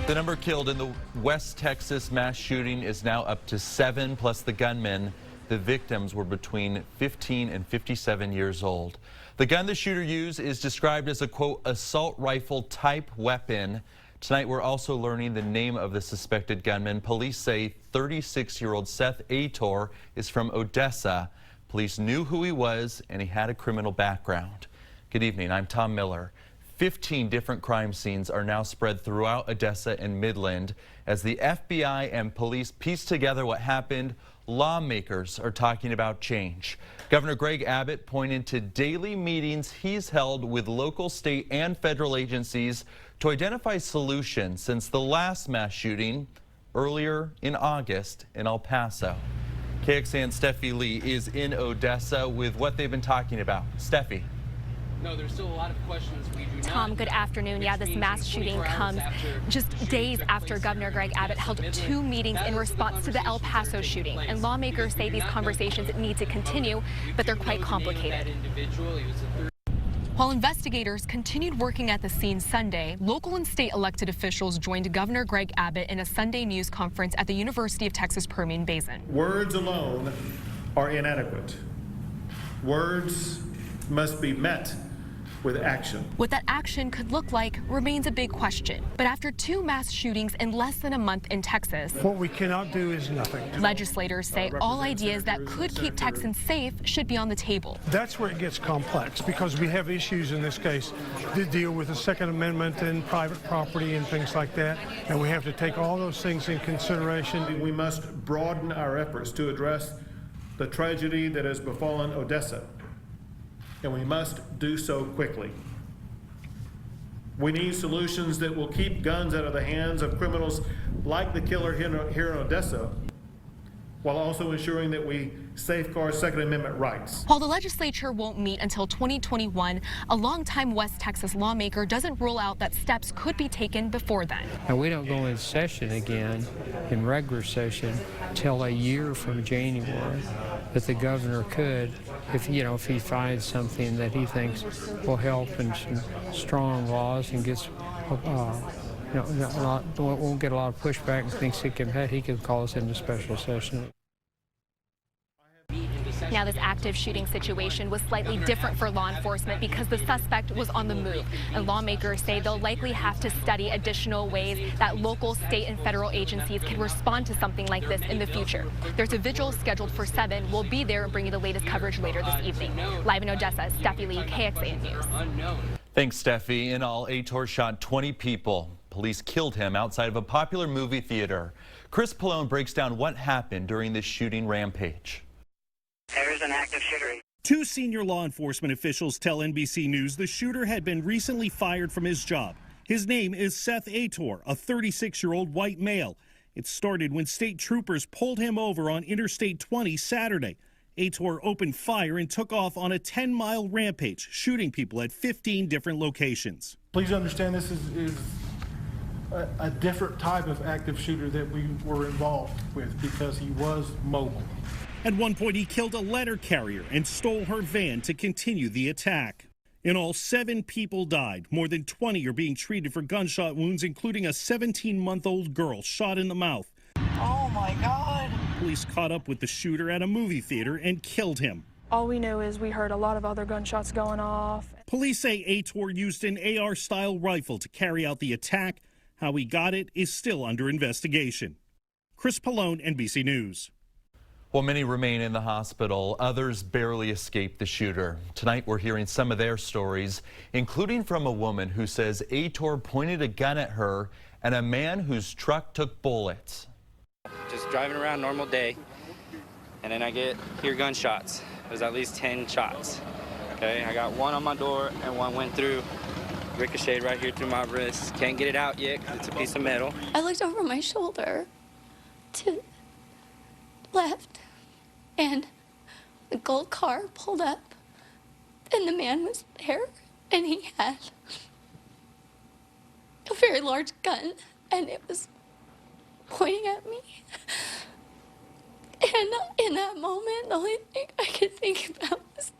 The number killed in the West Texas mass shooting is now up to 7, plus the gunmen. The victims were between 15 and 57 years old. The gun the shooter used is described as a, quote, assault rifle type weapon. Tonight, we're also learning the name of the suspected gunman. Police say 36-year-old Seth Ator is from Odessa. Police knew who he was, and he had a criminal background. Good evening, I'm Tom Miller. 15 different crime scenes are now spread throughout Odessa and Midland. As the FBI and police piece together what happened, lawmakers are talking about change. Governor Greg Abbott pointed to daily meetings he's held with local, state, and federal agencies to identify solutions since the last mass shooting earlier in August in El Paso. KXAN's Steffi Lee is in Odessa with what they've been talking about. Steffi. No, there's still a lot of questions we do not. Tom, good afternoon. Yeah, this mass shooting comes just days after Governor Greg Abbott held 2 meetings in response to the El Paso shooting. And lawmakers say these conversations need to continue, but they're quite complicated. While investigators continued working at the scene Sunday, local and state elected officials joined Governor Greg Abbott in a Sunday news conference at the University of Texas Permian Basin. Words alone are inadequate. Words must be met with action. What that action could look like remains a big question. But after 2 mass shootings in less than a month in Texas, what we cannot do is nothing. Legislators say all ideas that could keep Texans safe should be on the table. That's where it gets complex, because we have issues in this case that deal with the Second Amendment and private property and things like that, and we have to take all those things in consideration. We must broaden our efforts to address the tragedy that has befallen Odessa, and we must do so quickly. We need solutions that will keep guns out of the hands of criminals like the killer here in Odessa, while also ensuring that we safeguard Second Amendment rights. While the legislature won't meet until 2021, a longtime West Texas lawmaker doesn't rule out that steps could be taken before then. And we don't go in session again, in regular session, till a year from January. But the governor could, if he finds something that he thinks will help in some strong laws and gets, won't get a lot of pushback and thinks he can call us into special session. Now, this active shooting situation was slightly different for law enforcement because the suspect was on the move. And lawmakers say they'll likely have to study additional ways that local, state, and federal agencies can respond to something like this in the future. There's a vigil scheduled for 7. We'll be there and bring you the latest coverage later this evening. Live in Odessa, Steffi Lee, KXAN News. Thanks, Steffi. In all, Ator shot 20 people. Police killed him outside of a popular movie theater. Chris Pallone breaks down what happened during this shooting rampage. There's an active shooter. 2 senior law enforcement officials tell NBC News the shooter had been recently fired from his job. His name is Seth Ator, a 36-year-old white male. It started when state troopers pulled him over on Interstate 20 Saturday. Ator opened fire and took off on a 10-mile rampage, shooting people at 15 different locations. Please understand this is a different type of active shooter that we were involved with because he was mobile. At one point, he killed a letter carrier and stole her van to continue the attack. In all, 7 people died. More than 20 are being treated for gunshot wounds, including a 17-month-old girl shot in the mouth. Oh, my God. Police caught up with the shooter at a movie theater and killed him. All we know is we heard a lot of other gunshots going off. Police say Ator used an AR-style rifle to carry out the attack. How he got it is still under investigation. Chris Pallone, NBC News. While many remain in the hospital, others barely escaped the shooter. Tonight, we're hearing some of their stories, including from a woman who says Ator pointed a gun at her and a man whose truck took bullets. Just driving around, normal day, and then I hear gunshots. There's at least 10 shots. Okay, I got 1 on my door and 1 went through, ricocheted right here through my wrist. Can't get it out yet because it's a piece of metal. I looked over my shoulder to left, and the gold car pulled up, and the man was there, and he had a very large gun, and it was pointing at me. And in that moment, the only thing I could think about was